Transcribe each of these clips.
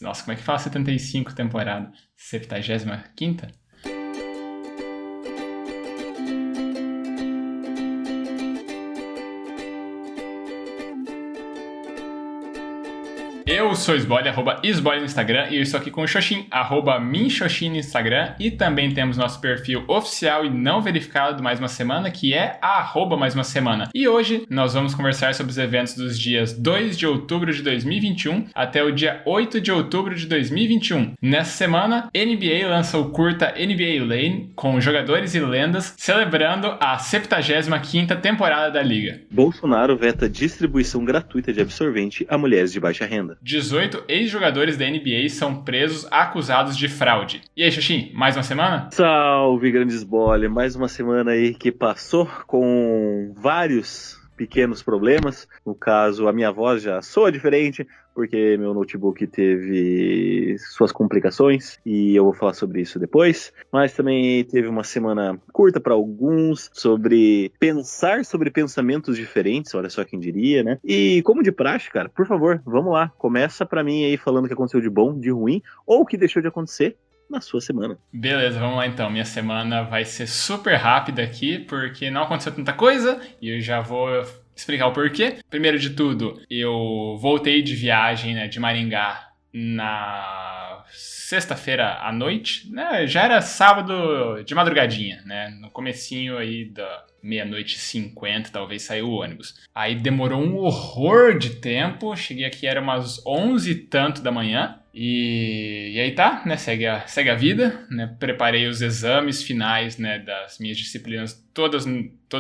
Nossa, como é que fala 75 temporada? 75ª? Eu sou o Sboly, @Sboly no Instagram, e eu estou aqui com o Xoxin, @minxoxin no Instagram, e também temos nosso perfil oficial e não verificado do Mais Uma Semana, que é @Mais Uma Semana. E hoje nós vamos conversar sobre os eventos dos dias 2 de outubro de 2021 até o dia 8 de outubro de 2021. Nessa semana, NBA lança o curta NBA Lane, com jogadores e lendas, celebrando a 75ª temporada da Liga. Bolsonaro veta distribuição gratuita de absorvente a mulheres de baixa renda. 18 ex-jogadores da NBA são presos acusados de fraude. E aí, Xoxin, mais uma semana? Salve, grande Sboly! Mais uma semana aí que passou com vários pequenos problemas. No caso, a minha voz já soa diferente, porque meu notebook teve suas complicações, e eu vou falar sobre isso depois. Mas também teve uma semana curta para alguns, sobre pensar sobre pensamentos diferentes, olha só quem diria, né? E como de praxe, cara, por favor, vamos lá. Começa pra mim aí falando o que aconteceu de bom, de ruim, ou o que deixou de acontecer na sua semana. Beleza, vamos lá então. Minha semana vai ser super rápida aqui, porque não aconteceu tanta coisa, e eu já vou explicar o porquê. Primeiro de tudo, eu voltei de viagem, né, de Maringá na sexta-feira à noite, né? Já era sábado de madrugadinha, né? No comecinho aí da 00:50, talvez, saiu o ônibus. Aí demorou um horror de tempo, cheguei aqui, era umas 11 e tanto da manhã. E aí tá, né, segue a vida, né, preparei os exames finais, né, das minhas disciplinas, todos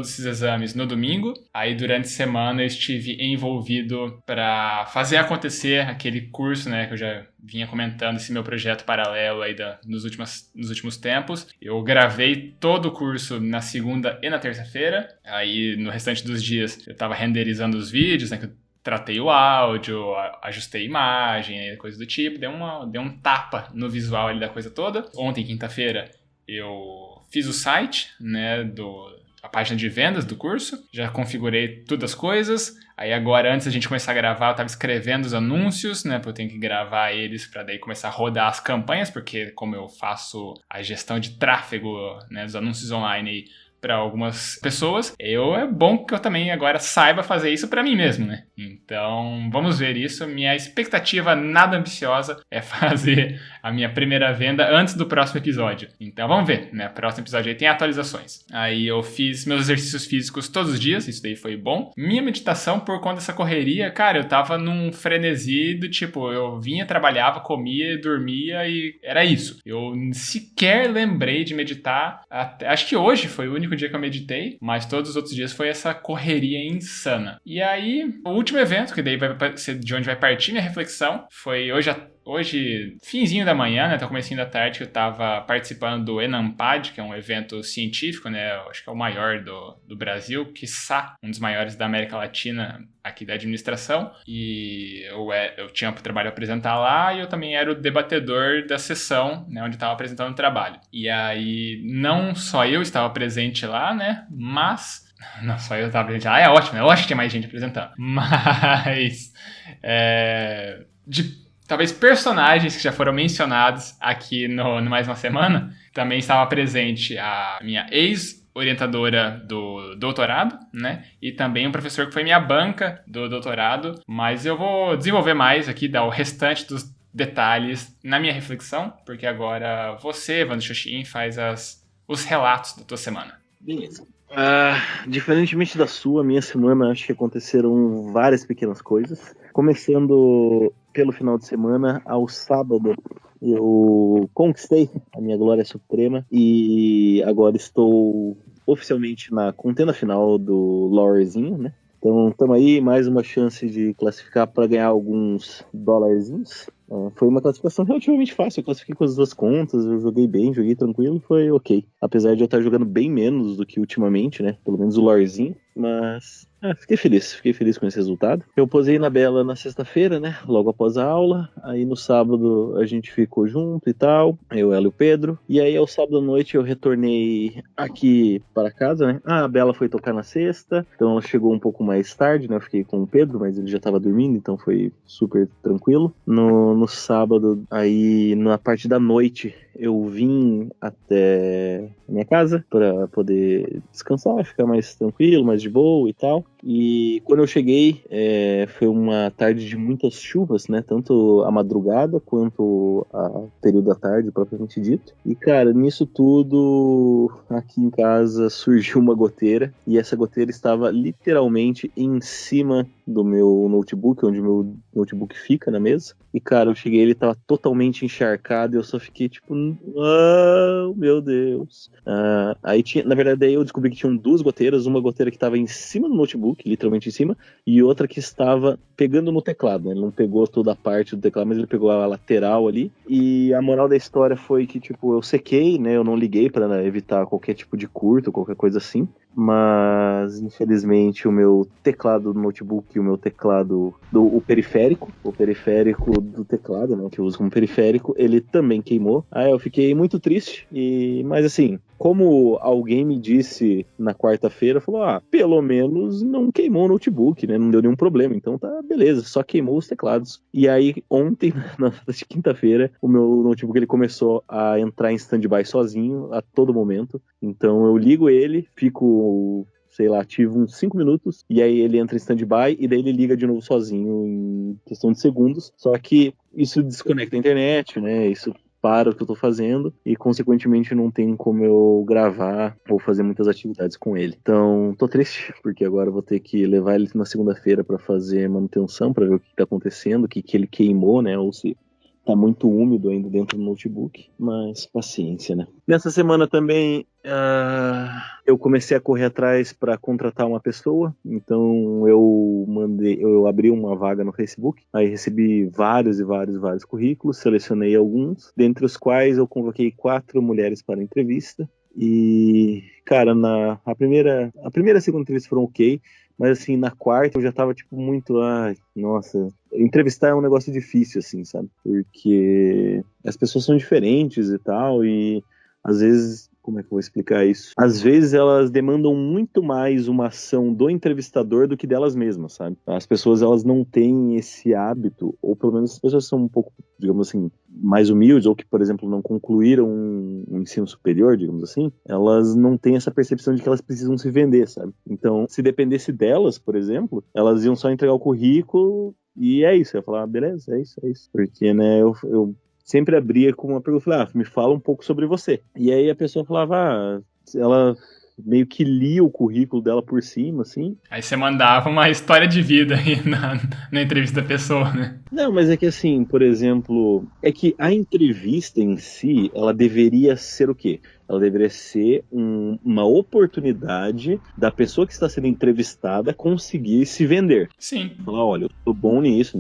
esses exames no domingo. Aí durante a semana eu estive envolvido para fazer acontecer aquele curso, né, que eu já vinha comentando, esse meu projeto paralelo aí nos últimos tempos. Eu gravei todo o curso na segunda e na terça-feira. Aí no restante dos dias eu tava renderizando os vídeos, né, que eu tratei o áudio, ajustei a imagem, coisa do tipo, dei um tapa no visual ali da coisa toda. Ontem, quinta-feira, eu fiz o site, né, a página de vendas do curso, já configurei todas as coisas. Aí agora, antes da gente começar a gravar, eu estava escrevendo os anúncios, né, porque eu tenho que gravar eles para daí começar a rodar as campanhas, porque como eu faço a gestão de tráfego, né, dos anúncios online aí, para algumas pessoas, é bom que eu também agora saiba fazer isso para mim mesmo, né? Então, vamos ver isso. Minha expectativa nada ambiciosa é fazer a minha primeira venda antes do próximo episódio. Então, vamos ver, né? Próximo episódio aí tem atualizações. Aí eu fiz meus exercícios físicos todos os dias, isso daí foi bom. Minha meditação, por conta dessa correria, cara, eu tava num frenesi do tipo, eu vinha, trabalhava, comia, dormia e era isso. Eu sequer lembrei de meditar, acho que hoje foi o único dia que eu meditei, mas todos os outros dias foi essa correria insana. E aí, o último evento, que daí vai ser de onde vai partir minha reflexão, foi hoje, finzinho da manhã, né, até o comecinho da tarde, que eu tava participando do Enampad, que é um evento científico, né, acho que é o maior do Brasil, quiçá um dos maiores da América Latina, aqui da administração, e eu tinha o trabalho a apresentar lá, e eu também era o debatedor da sessão, né, onde eu estava apresentando o trabalho. E aí, não só eu estava presente lá, né, mas... Não, só eu estava presente lá, é ótimo que tinha mais gente apresentando. Mas... talvez personagens que já foram mencionados aqui no Mais Uma Semana, também estava presente a minha ex-orientadora do doutorado, né? E também um professor que foi minha banca do doutorado. Mas eu vou desenvolver mais aqui, dar o restante dos detalhes na minha reflexão, porque agora você, Evandro Xoxin, faz os relatos da tua semana. Beleza. Diferentemente da sua, minha semana, acho que aconteceram várias pequenas coisas. Começando pelo final de semana, ao sábado, eu conquistei a minha glória suprema e agora estou oficialmente na contenda final do Lorezinho, né? Então, estamos aí, mais uma chance de classificar para ganhar alguns dólarzinhos. Foi uma classificação relativamente fácil, eu classifiquei com as duas contas, eu joguei bem, joguei tranquilo, foi ok. Apesar de eu estar jogando bem menos do que ultimamente, né? Pelo menos o Lorezinho. Mas fiquei feliz com esse resultado. Eu posei na Bela na sexta-feira, né? Logo após a aula. Aí no sábado a gente ficou junto e tal. Eu, ela e o Pedro. E aí ao sábado à noite eu retornei aqui para casa, né? A Bela foi tocar na sexta. Então ela chegou um pouco mais tarde, né? Eu fiquei com o Pedro, mas ele já tava dormindo, então foi super tranquilo. No sábado, aí na parte da noite, eu vim até a minha casa para poder descansar, ficar mais tranquilo, mais de boa e tal. E quando eu cheguei, foi uma tarde de muitas chuvas, né? Tanto a madrugada quanto a período da tarde, propriamente dito. E, cara, nisso tudo, aqui em casa surgiu uma goteira. E essa goteira estava literalmente em cima do meu notebook, onde o meu notebook fica na mesa. E, cara, eu cheguei, ele tava totalmente encharcado e eu só fiquei tipo, meu Deus. Aí tinha, na verdade, aí eu descobri que tinham duas goteiras, uma goteira que tava em cima do notebook, literalmente em cima, e outra que estava pegando no teclado, né? Ele não pegou toda a parte do teclado, mas ele pegou a lateral ali. E a moral da história foi que, tipo, eu sequei, né? Eu não liguei para evitar qualquer tipo de curto, qualquer coisa assim. Mas, infelizmente, o meu teclado do notebook e o meu teclado, o periférico do teclado, né, que eu uso como periférico, ele também queimou. Aí eu fiquei muito triste, mas assim, como alguém me disse na quarta-feira, falou, pelo menos não queimou o notebook, né, não deu nenhum problema, então tá beleza, só queimou os teclados. E aí, ontem, na quinta-feira, o meu notebook ele começou a entrar em stand-by sozinho a todo momento, então eu ligo ele, fico, sei lá, ativo uns 5 minutos, e aí ele entra em stand-by, e daí ele liga de novo sozinho em questão de segundos. Só que isso desconecta a internet, né? Isso para o que eu tô fazendo, e consequentemente não tem como eu gravar ou fazer muitas atividades com ele. Então, tô triste, porque agora eu vou ter que levar ele na segunda-feira para fazer manutenção, para ver o que tá acontecendo, o que ele queimou, né? Ou se tá muito úmido ainda dentro do notebook, mas paciência, né? Nessa semana também eu comecei a correr atrás para contratar uma pessoa, então eu abri uma vaga no Facebook, aí recebi vários currículos, selecionei alguns, dentre os quais eu convoquei 4 mulheres para entrevista. E, cara, a primeira e a segunda entrevista foram ok, mas assim, na quarta eu já tava tipo muito, nossa, entrevistar é um negócio difícil, assim, sabe? Porque as pessoas são diferentes e tal, e às vezes, como é que eu vou explicar isso? Às vezes elas demandam muito mais uma ação do entrevistador do que delas mesmas, sabe? As pessoas, elas não têm esse hábito, ou pelo menos as pessoas são um pouco, digamos assim, mais humildes, ou que, por exemplo, não concluíram um ensino superior, digamos assim, elas não têm essa percepção de que elas precisam se vender, sabe? Então, se dependesse delas, por exemplo, elas iam só entregar o currículo e é isso. Eu ia falar, beleza, é isso. Porque, né, eu sempre abria com uma pergunta, me fala um pouco sobre você. E aí a pessoa falava, ela meio que lia o currículo dela por cima, assim. Aí você mandava uma história de vida aí na entrevista da pessoa, né? Não, mas é que assim, por exemplo, é que a entrevista em si, ela deveria ser o quê? Ela deveria ser uma oportunidade da pessoa que está sendo entrevistada conseguir se vender. Sim. Falar, olha, eu tô bom nisso.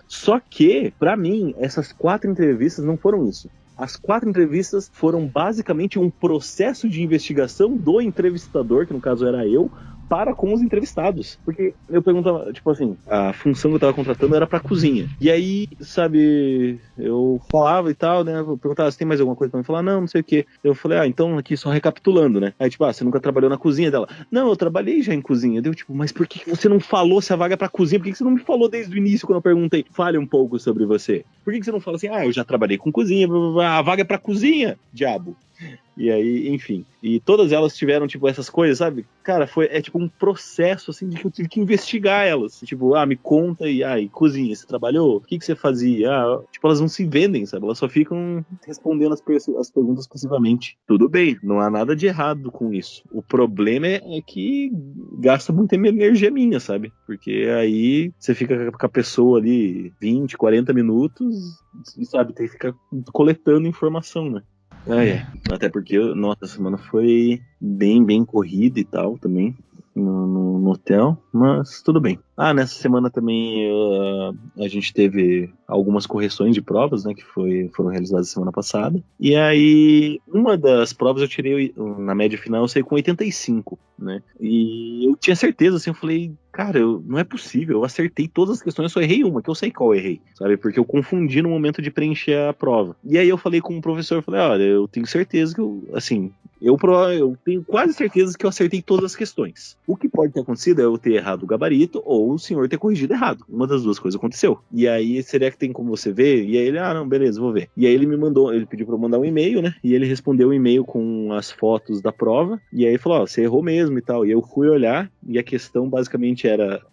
Só que, pra mim, essas 4 entrevistas não foram isso. As 4 entrevistas foram basicamente um processo de investigação do entrevistador, que no caso era eu, para com os entrevistados. Porque eu perguntava, tipo assim, a função que eu tava contratando era pra cozinha. E aí, sabe, eu falava e tal, né? Eu perguntava se tem mais alguma coisa pra me falar. Não sei o quê. Eu falei, então aqui só recapitulando, né? Aí, tipo, você nunca trabalhou na cozinha dela? Não, eu trabalhei já em cozinha. Deu, tipo, mas por que você não falou se a vaga é pra cozinha? Por que você não me falou desde o início quando eu perguntei? Fale um pouco sobre você. Por que você não fala assim, eu já trabalhei com cozinha, a vaga é pra cozinha, diabo? E aí, enfim. E todas elas tiveram, tipo, essas coisas, sabe? Cara, é tipo um processo, assim, de que eu tive que investigar elas. Tipo, me conta e cozinha, você trabalhou? O que você fazia? Tipo, elas não se vendem, sabe? Elas só ficam respondendo as perguntas passivamente. Tudo bem, não há nada de errado com isso. O problema é que gasta muita energia minha, sabe? Porque aí você fica com a pessoa ali 20, 40 minutos e, sabe, tem que ficar coletando informação, né? Até porque, nossa, a semana foi bem corrida e tal também. no hotel, mas tudo bem. Nessa semana também a gente teve algumas correções de provas, né, que foram realizadas semana passada. E aí, uma das provas eu tirei, na média final, eu saí com 85, né? E eu tinha certeza, assim, eu falei, cara, não é possível, eu acertei todas as questões, eu só errei uma, que eu sei qual eu errei, sabe? Porque eu confundi no momento de preencher a prova. E aí eu falei com o professor, eu falei, olha, eu tenho certeza que eu tenho quase certeza que eu acertei todas as questões. O que pode ter acontecido é eu ter errado o gabarito ou o senhor ter corrigido errado. Uma das duas coisas aconteceu. E aí, será que tem como você ver? E aí ele, não, beleza, vou ver. E aí ele pediu pra eu mandar um e-mail, né? E ele respondeu o e-mail com as fotos da prova. E aí ele falou, você errou mesmo e tal. E eu fui olhar e a questão basicamente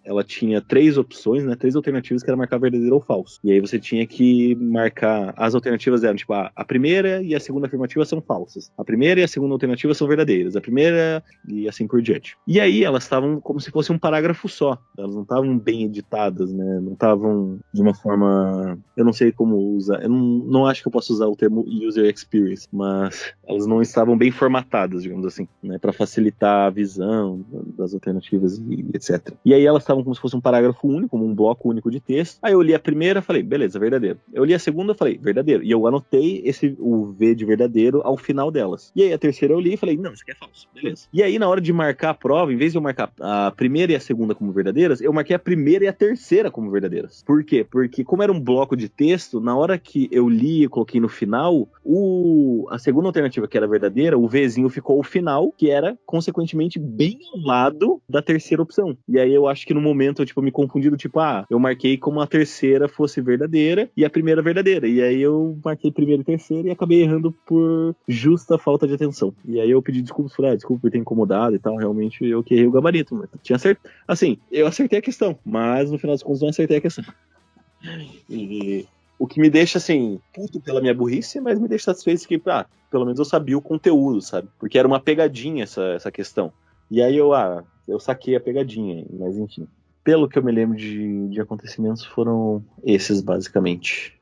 ela tinha 3 opções, né? 3 alternativas que era marcar verdadeiro ou falso. E aí você tinha que marcar, as alternativas eram, tipo, a primeira e a segunda afirmativa são falsas. A primeira e a segunda alternativa são verdadeiras. A primeira e assim por diante. E aí elas estavam como se fosse um parágrafo só. Elas não estavam bem editadas, né? Não estavam de uma forma... Eu não sei como usar. Eu não acho que eu posso usar o termo user experience, mas elas não estavam bem formatadas, digamos assim, né? Para facilitar a visão das alternativas e etc. E aí elas estavam como se fosse um parágrafo único, como um bloco único de texto. Aí eu li a primeira, falei, beleza, verdadeiro. Eu li a segunda, falei, verdadeiro. E eu anotei o V de verdadeiro ao final delas. E aí a terceira eu li e falei, não, isso aqui é falso. Beleza. E aí na hora de marcar a prova, em vez de eu marcar a primeira e a segunda como verdadeiras, eu marquei a primeira e a terceira como verdadeiras. Por quê? Porque como era um bloco de texto, na hora que eu li e coloquei no final, a segunda alternativa que era verdadeira, o Vzinho ficou ao final, que era consequentemente bem ao lado da terceira opção. E aí eu acho que no momento eu me confundi do tipo, eu marquei como a terceira fosse verdadeira e a primeira verdadeira. E aí eu marquei primeira e terceira e acabei errando por justa falta de atenção. E aí eu pedi desculpas, falei, desculpa por ter incomodado e tal, realmente eu que errei o gabarito, mas tinha acertado. Assim, eu acertei a questão, mas no final das contas não acertei a questão. E o que me deixa, assim, puto pela minha burrice, mas me deixa satisfeito que, pelo menos eu sabia o conteúdo, sabe? Porque era uma pegadinha essa questão. E aí eu saquei a pegadinha, mas enfim. Pelo que eu me lembro de acontecimentos, foram esses, basicamente.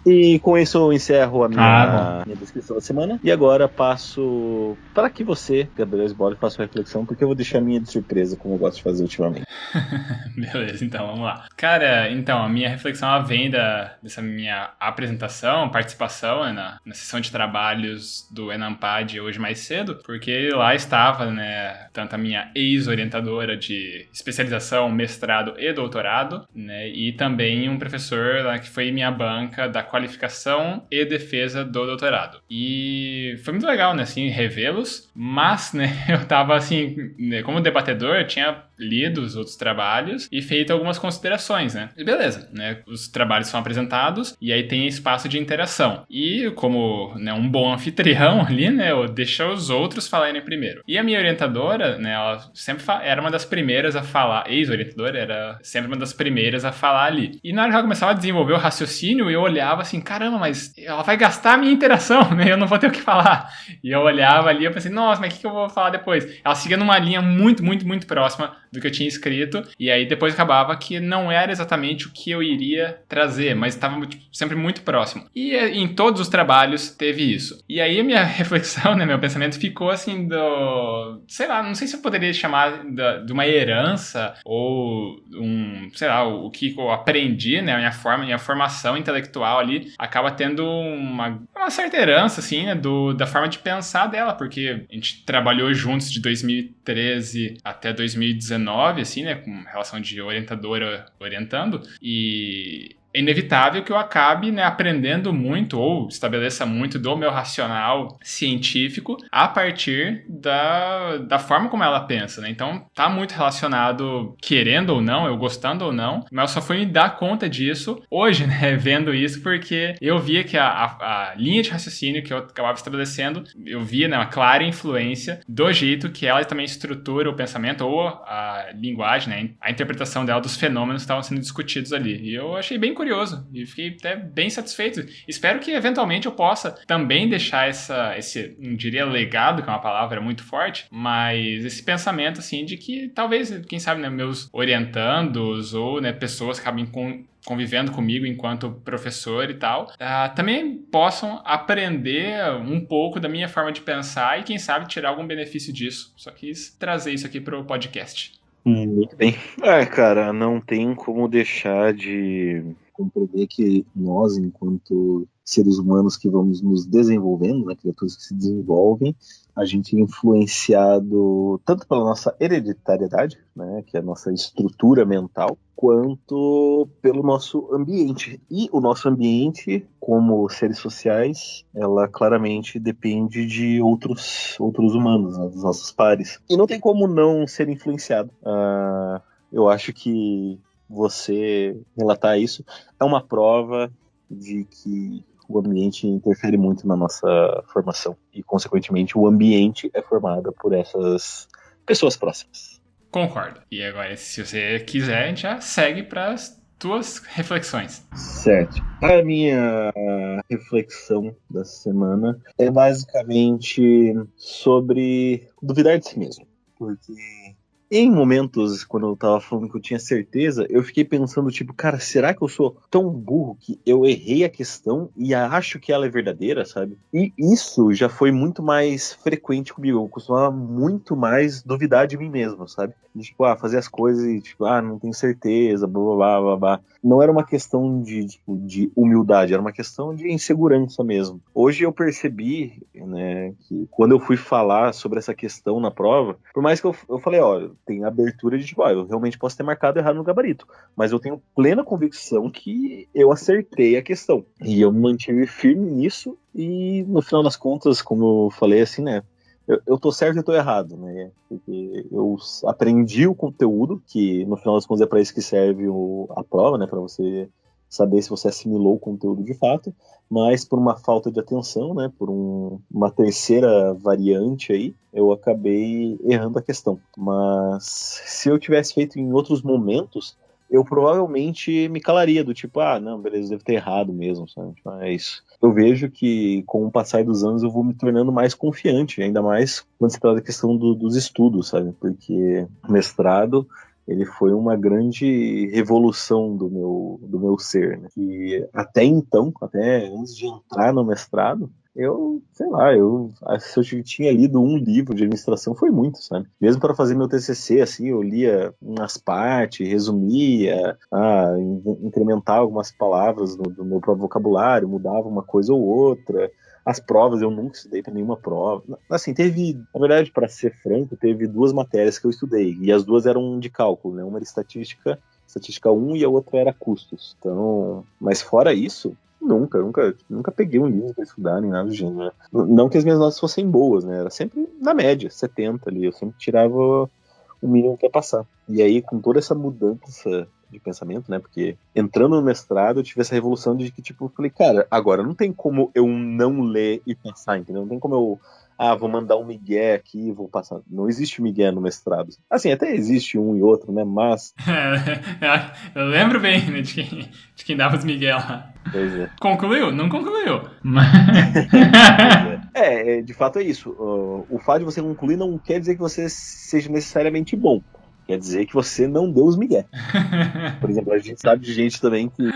E com isso eu encerro a minha descrição da semana. E agora passo para que você, Gabriel Sbole, faça uma reflexão, porque eu vou deixar a minha de surpresa, como eu gosto de fazer ultimamente. Beleza, então vamos lá. Cara, então, a minha reflexão ela vem dessa minha apresentação, participação, né, na sessão de trabalhos do Enampad hoje mais cedo, porque lá estava, né, tanto a minha ex-orientadora de especialização, mestrado e doutorado, né, e também um professor lá que foi minha banca da qualificação e defesa do doutorado. E foi muito legal, né, assim, revê-los, mas, né, eu tava, assim, né, como debatedor, eu tinha lido os outros trabalhos e feito algumas considerações, né? E beleza, né? Os trabalhos são apresentados e aí tem espaço de interação. E como, né, um bom anfitrião ali, né, eu deixo os outros falarem primeiro. E a minha orientadora, né, ela sempre era uma das primeiras a falar, ex-orientadora era sempre uma das primeiras a falar ali. E na hora que ela começava a desenvolver o raciocínio, eu olhava assim, caramba, mas ela vai gastar a minha interação, né? Eu não vou ter o que falar. E eu olhava ali e pensei, nossa, mas o que eu vou falar depois? Ela seguia numa linha muito, muito, muito próxima do que eu tinha escrito, e aí depois acabava que não era exatamente o que eu iria trazer, mas estava sempre muito próximo. E em todos os trabalhos teve isso. E aí a minha reflexão, né, meu pensamento ficou assim sei lá, não sei se eu poderia chamar de uma herança ou sei lá, o que eu aprendi, né, minha formação intelectual ali acaba tendo uma certa herança, assim, né, da forma de pensar dela, porque a gente trabalhou juntos de 2013 até 2019, assim, né, com relação de orientadora orientando, e é inevitável que eu acabe, né, aprendendo muito ou estabeleça muito do meu racional científico a partir da forma como ela pensa, né? Então, tá muito relacionado, querendo ou não, eu gostando ou não, mas eu só fui me dar conta disso hoje, né, vendo isso, porque eu via que a linha de raciocínio que eu acabava estabelecendo, eu via, né, uma clara influência do jeito que ela também estrutura o pensamento ou a linguagem, né, a interpretação dela dos fenômenos que estavam sendo discutidos ali. E eu achei bem curioso curioso e fiquei até bem satisfeito. Espero que eventualmente eu possa também deixar esse, não diria legado, que é uma palavra muito forte, mas esse pensamento assim de que talvez, quem sabe, né, meus orientandos ou, né, pessoas que acabem convivendo comigo enquanto professor e tal, também possam aprender um pouco da minha forma de pensar e, quem sabe, tirar algum benefício disso. Só quis trazer isso aqui pro podcast. Muito bem. Cara, não tem como deixar de compreender que nós, enquanto seres humanos que vamos nos desenvolvendo, né, criaturas que se desenvolvem, a gente é influenciado tanto pela nossa hereditariedade, né, que é a nossa estrutura mental, quanto pelo nosso ambiente. E o nosso ambiente, como seres sociais, ela claramente depende de outros humanos, né, dos nossos pares. E não tem como não ser influenciado. Eu acho que você relatar isso é uma prova de que o ambiente interfere muito na nossa formação e, consequentemente, o ambiente é formado por essas pessoas próximas. Concordo. E agora, se você quiser, a gente já segue para as tuas reflexões. Certo. A minha reflexão da semana é basicamente sobre duvidar de si mesmo. Porque em momentos, quando eu tava falando que eu tinha certeza, eu fiquei pensando, tipo, cara, será que eu sou tão burro que eu errei a questão e acho que ela é verdadeira, sabe? E isso já foi muito mais frequente comigo. Eu costumava muito mais duvidar de mim mesmo, sabe? De, tipo, fazer as coisas e, tipo, não tenho certeza, blá, blá, blá, blá, blá. Não era uma questão de humildade, era uma questão de insegurança mesmo. Hoje eu percebi, né, que quando eu fui falar sobre essa questão na prova, por mais que eu falei, tem abertura de, tipo, eu realmente posso ter marcado errado no gabarito, mas eu tenho plena convicção que eu acertei a questão. E eu me mantive firme nisso e, no final das contas, como eu falei, assim, né, eu tô certo e eu tô errado, né? Porque eu aprendi o conteúdo, que no final das contas é para isso que serve a prova, né? Para você saber se você assimilou o conteúdo de fato, mas por uma falta de atenção, né? Por uma terceira variante aí, eu acabei errando a questão. Mas se eu tivesse feito em outros momentos, eu provavelmente me calaria, do tipo, não, beleza, devo ter errado mesmo, sabe? Mas eu vejo que com o passar dos anos eu vou me tornando mais confiante, ainda mais quando se trata da questão dos estudos, sabe? Porque o mestrado, ele foi uma grande revolução do meu ser, né? E até então, até antes de entrar no mestrado, sei lá, se eu tinha lido um livro de administração foi muito, sabe? Mesmo para fazer meu TCC, assim, eu lia umas partes, resumia, incrementava algumas palavras do meu próprio vocabulário, mudava uma coisa ou outra. As provas, eu nunca estudei para nenhuma prova. Assim, na verdade, para ser franco, teve 2 matérias que eu estudei, e as 2 eram de cálculo, né? Uma era estatística 1 e a outra era custos. Então, mas fora isso, nunca peguei um livro para estudar, nem nada do gênero. Né? Não que as minhas notas fossem boas, né? Era sempre na média, 70 ali. Eu sempre tirava o mínimo que ia passar. E aí, com toda essa mudança de pensamento, né? Porque entrando no mestrado, eu tive essa revolução de que, tipo, eu falei, cara, agora não tem como eu não ler e passar, entendeu? Não tem como eu vou mandar um migué aqui e vou passar. Não existe migué no mestrado. Assim, até existe um e outro, né? Mas... eu lembro bem, né, de quem dava os migué lá. Pois é. Concluiu? Não concluiu. De fato é isso. O fato de você concluir não quer dizer que você seja necessariamente bom. Quer dizer que você não deu os migué. Por exemplo, a gente sabe de gente também que...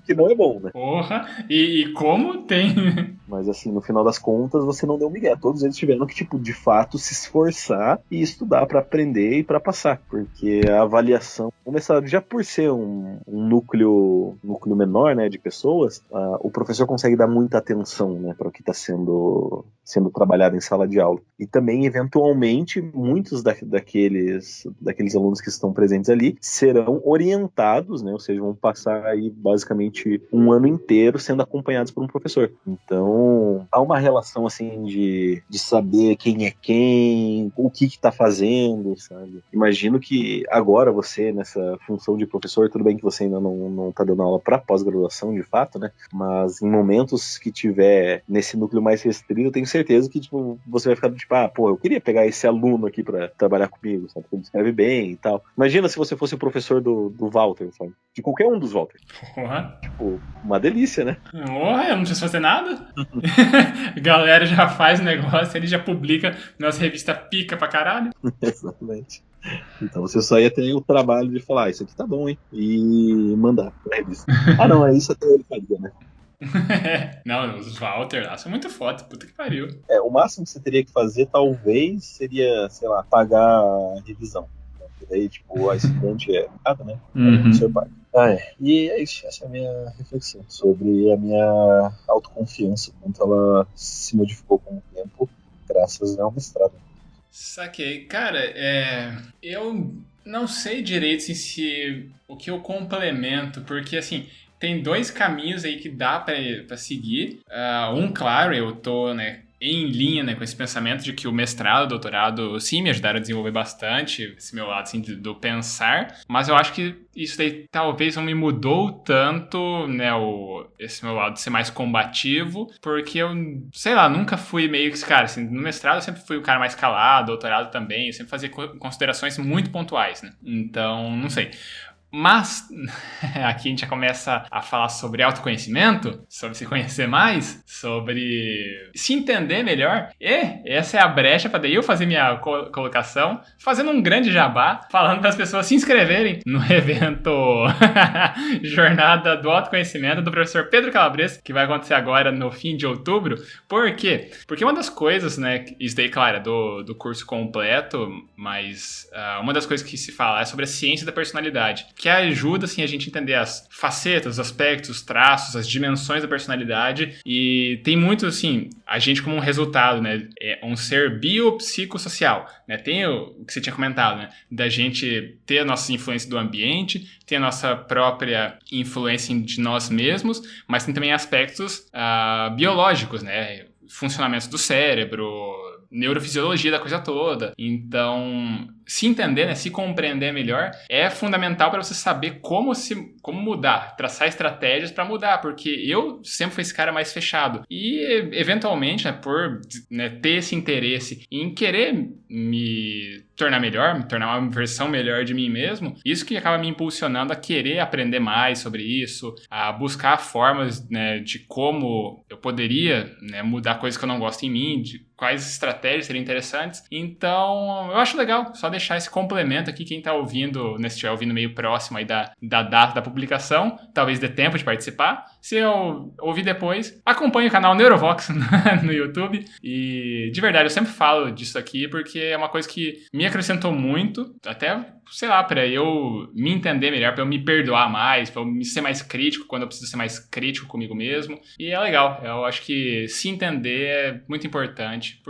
que não é bom, né? Porra, e como tem... Mas assim, no final das contas, você não deu migué. Todos eles tiveram que, tipo, de fato, se esforçar e estudar para aprender e para passar. Porque a avaliação, começar já por ser um núcleo menor, né, de pessoas, o professor consegue dar muita atenção, né, para o que está sendo trabalhado em sala de aula. E também, eventualmente, muitos daqueles alunos que estão presentes ali serão orientados, né, ou seja, vão passar aí basicamente um ano inteiro sendo acompanhados por um professor. Então, Então, há uma relação, assim, de saber quem é quem, o que tá fazendo, sabe? Imagino que agora você, nessa função de professor, tudo bem que você ainda não tá dando aula pra pós-graduação, de fato, né? Mas em momentos que tiver nesse núcleo mais restrito, eu tenho certeza que, tipo, você vai ficar tipo, eu queria pegar esse aluno aqui pra trabalhar comigo, sabe? Porque ele escreve bem e tal. Imagina se você fosse o professor do Walter, sabe? De qualquer um dos Walter. Porra. Tipo, uma delícia, né? Porra, eu não preciso fazer nada. A galera já faz o negócio, ele já publica nas revistas pica pra caralho. Exatamente. Então você só ia ter o trabalho de falar, isso aqui tá bom, hein? E mandar pra revista. Não, é isso até ele faria, né? Não, os Walter lá são muito foda, puta que pariu. O máximo que você teria que fazer, talvez, seria, sei lá, pagar a revisão. Porque daí, tipo, a estudante é nada, né? O seu pai. E é isso, essa é a minha reflexão sobre a minha autoconfiança, quanto ela se modificou com o tempo, graças ao mestrado. Saquei. Cara, eu não sei direito se o que eu complemento, porque assim, tem dois caminhos aí que dá pra seguir. Claro, eu tô, né, em linha, né, com esse pensamento de que o mestrado, o doutorado, sim, me ajudaram a desenvolver bastante esse meu lado, assim, do pensar, mas eu acho que isso daí talvez não me mudou tanto, né, esse meu lado de ser mais combativo, porque eu, sei lá, nunca fui meio que esse cara, assim, no mestrado eu sempre fui o cara mais calado, doutorado também, eu sempre fazia considerações muito pontuais, né, então, não sei. Mas, aqui a gente já começa a falar sobre autoconhecimento, sobre se conhecer mais, sobre se entender melhor. E essa é a brecha para daí eu fazer minha colocação, fazendo um grande jabá, falando para as pessoas se inscreverem no evento Jornada do Autoconhecimento do professor Pedro Calabres, que vai acontecer agora no fim de outubro. Por quê? Porque uma das coisas, né, isso daí, claro, do curso completo, mas uma das coisas que se fala é sobre a ciência da personalidade, que ajuda, assim, a gente a entender as facetas, os aspectos, os traços, as dimensões da personalidade, e tem muito, assim, a gente como um resultado, né, é um ser biopsicossocial, né, tem o que você tinha comentado, né, da gente ter a nossa influência do ambiente, ter a nossa própria influência de nós mesmos, mas tem também aspectos biológicos, né, funcionamento do cérebro, neurofisiologia da coisa toda. Então, se entender, né, se compreender melhor, é fundamental para você saber como mudar, traçar estratégias para mudar, porque eu sempre fui esse cara mais fechado. E, eventualmente, né, por, né, ter esse interesse em querer me tornar melhor, me tornar uma versão melhor de mim mesmo, isso que acaba me impulsionando a querer aprender mais sobre isso, a buscar formas, né, de como eu poderia, né, mudar coisas que eu não gosto em mim, de quais estratégias seriam interessantes. Então, eu acho legal só deixar esse complemento aqui, quem tá ouvindo, né, se estiver ouvindo meio próximo aí da data da publicação, talvez dê tempo de participar. Se eu ouvir depois, acompanhe o canal Neurovox no YouTube. E, de verdade, eu sempre falo disso aqui porque é uma coisa que me acrescentou muito, até, sei lá, pra eu me entender melhor, pra eu me perdoar mais, pra eu me ser mais crítico quando eu preciso ser mais crítico comigo mesmo. E é legal, eu acho que se entender é muito importante,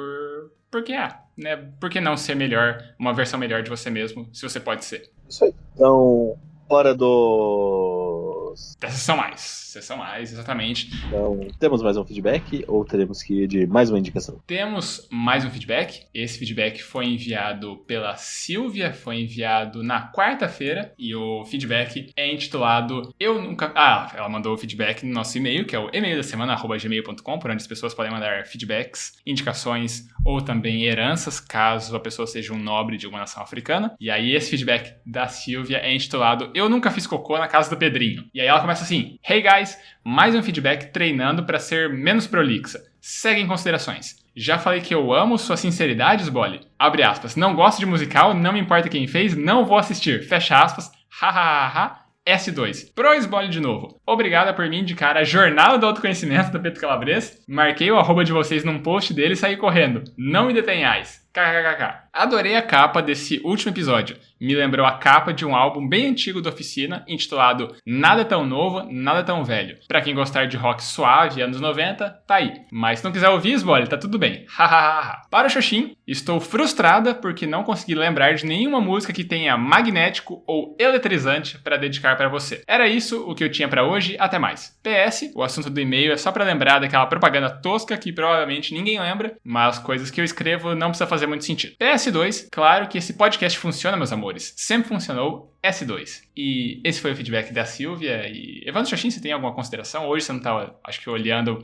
porque né? Por que não ser melhor, uma versão melhor de você mesmo, se você pode ser? Isso aí. Então, hora dos... Sessão mais, exatamente. Então, temos mais um feedback ou teremos que ir de mais uma indicação? Temos mais um feedback. Esse feedback foi enviado pela Silvia, foi enviado na quarta-feira e o feedback é intitulado Eu Nunca... ela mandou o feedback no nosso e-mail, que é o e-mail-da-semana@gmail.com, por onde as pessoas podem mandar feedbacks, indicações ou também heranças, caso a pessoa seja um nobre de uma nação africana. E aí esse feedback da Silvia é intitulado Eu Nunca Fiz Cocô na Casa do Pedrinho. E aí ela começa assim: Hey guys, mais um feedback treinando para ser menos prolixa. Segue em considerações. Já falei que eu amo sua sinceridade, Sbole. Abre aspas. Não gosto de musical, não me importa quem fez, não vou assistir. Fecha aspas. Hahaha. S2. Pro Sbole de novo. Obrigada por me indicar a Jornada do Autoconhecimento do Pedro Calabres. Marquei o @ de vocês num post dele e saí correndo. Não me detenhais. KKKK. Adorei a capa desse último episódio. Me lembrou a capa de um álbum bem antigo da Oficina, intitulado Nada Tão Novo, Nada Tão Velho. Pra quem gostar de rock suave, anos 90, tá aí. Mas se não quiser ouvir, Sbole, tá tudo bem. Hahaha. Para o Xoxin, estou frustrada porque não consegui lembrar de nenhuma música que tenha magnético ou eletrizante pra dedicar pra você. Era isso o que eu tinha pra hoje, até mais. PS, o assunto do e-mail é só pra lembrar daquela propaganda tosca que provavelmente ninguém lembra, mas coisas que eu escrevo não precisa fazer muito sentido. PS2, claro que esse podcast funciona, meus amores. Sempre funcionou. S2. E esse foi o feedback da Silvia. E Evandro Xoxin, você tem alguma consideração? Hoje você não tá, acho que, olhando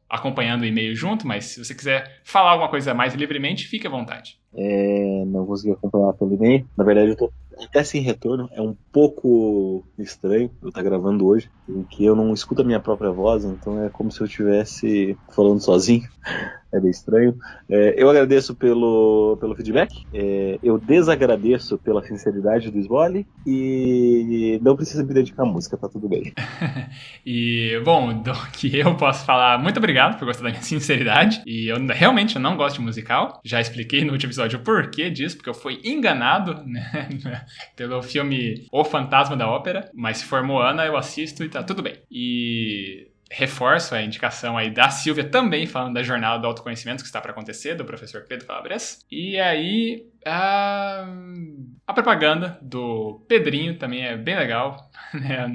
acompanhando o e-mail junto, mas se você quiser falar alguma coisa mais livremente, fique à vontade. Não consegui acompanhar pelo e-mail. Na verdade, eu tô até sem retorno. É um pouco estranho eu estar gravando hoje, porque eu não escuto a minha própria voz, então é como se eu estivesse falando sozinho. É bem estranho. Eu agradeço pelo feedback. Eu desagradeço pela sinceridade do Sbole. E não precisa me dedicar à música, tá tudo bem. E, bom, do que eu posso falar, muito obrigado por gostar da minha sinceridade. E eu realmente não gosto de musical. Já expliquei no último episódio o porquê disso, porque eu fui enganado, né, pelo filme O Fantasma da Ópera. Mas se for Moana, eu assisto e tá tudo bem. E reforço a indicação aí da Silvia também, falando da jornada do autoconhecimento que está para acontecer, do professor Pedro Calabres. E aí, a propaganda do Pedrinho também é bem legal, né?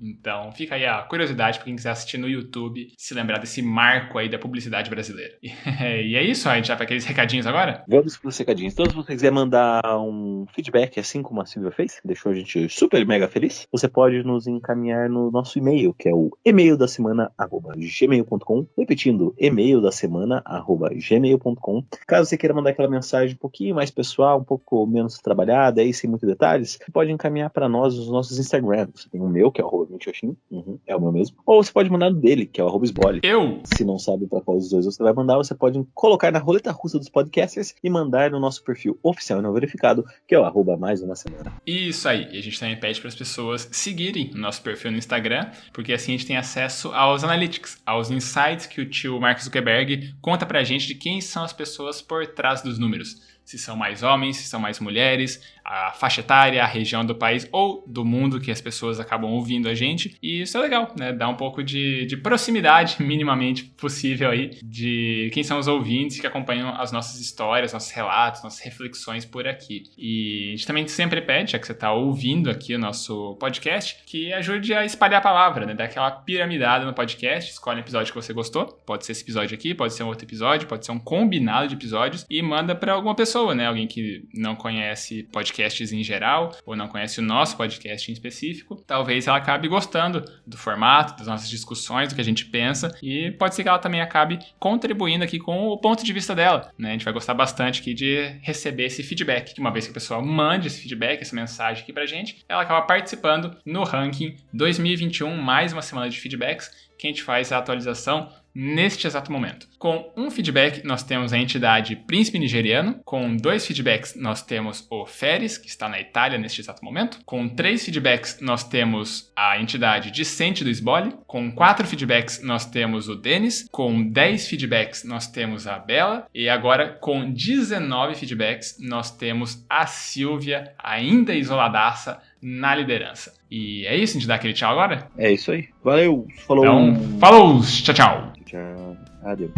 Então, fica aí a curiosidade para quem quiser assistir no YouTube, se lembrar desse marco aí da publicidade brasileira. E é isso, a gente vai para aqueles recadinhos agora? Vamos para os recadinhos. Então, se você quiser mandar um feedback, assim como a Silvia fez, que deixou a gente super mega feliz, você pode nos encaminhar no nosso e-mail, que é o emaildasemana@gmail.com. Repetindo, emaildasemana@gmail.com. Caso você queira mandar aquela mensagem um pouquinho mais pessoal, um pouco menos trabalhada, aí sem muitos detalhes, você pode encaminhar para nós os nossos Instagrams. Você tem o meu, que é o Xoxin, é o meu mesmo. Ou você pode mandar no dele, que é o @sbole. Se não sabe para qual dos dois você vai mandar, você pode colocar na roleta russa dos podcasters e mandar no nosso perfil oficial e não verificado, que é o @mais-uma-semana. Isso aí. E a gente também pede para as pessoas seguirem o nosso perfil no Instagram, porque assim a gente tem acesso aos analytics, aos insights que o tio Mark Zuckerberg conta pra gente de quem são as pessoas por trás dos números. Se são mais homens, se são mais mulheres, a faixa etária, a região do país ou do mundo que as pessoas acabam ouvindo a gente. E isso é legal, né? Dá um pouco de proximidade, minimamente possível aí, de quem são os ouvintes que acompanham as nossas histórias, nossos relatos, nossas reflexões por aqui. E a gente também sempre pede, já que você está ouvindo aqui o nosso podcast, que ajude a espalhar a palavra, né? Dá aquela piramidada no podcast, escolhe um episódio que você gostou. Pode ser esse episódio aqui, pode ser um outro episódio, pode ser um combinado de episódios e manda para alguma pessoa, né? Alguém que não conhece podcasts em geral ou não conhece o nosso podcast em específico. Talvez ela acabe gostando do formato, das nossas discussões, do que a gente pensa e pode ser que ela também acabe contribuindo aqui com o ponto de vista dela, né? A gente vai gostar bastante aqui de receber esse feedback. Uma vez que a pessoa mande esse feedback, essa mensagem aqui pra gente, ela acaba participando no ranking 2021, mais uma semana de feedbacks, que a gente faz a atualização neste exato momento. Com um feedback, nós temos a entidade Príncipe Nigeriano. Com 2 feedbacks, nós temos o Feres, que está na Itália neste exato momento. Com 3 feedbacks, nós temos a entidade Discente do Sbole. Com 4 feedbacks, nós temos o Denis. Com 10 feedbacks, nós temos a Bela. E agora, com 19 feedbacks, nós temos a Silvia, ainda isoladaça, na liderança. E é isso, a gente dá aquele tchau agora? É isso aí. Valeu. Falou. Então, falou. Tchau, tchau. Tchau. Adeus.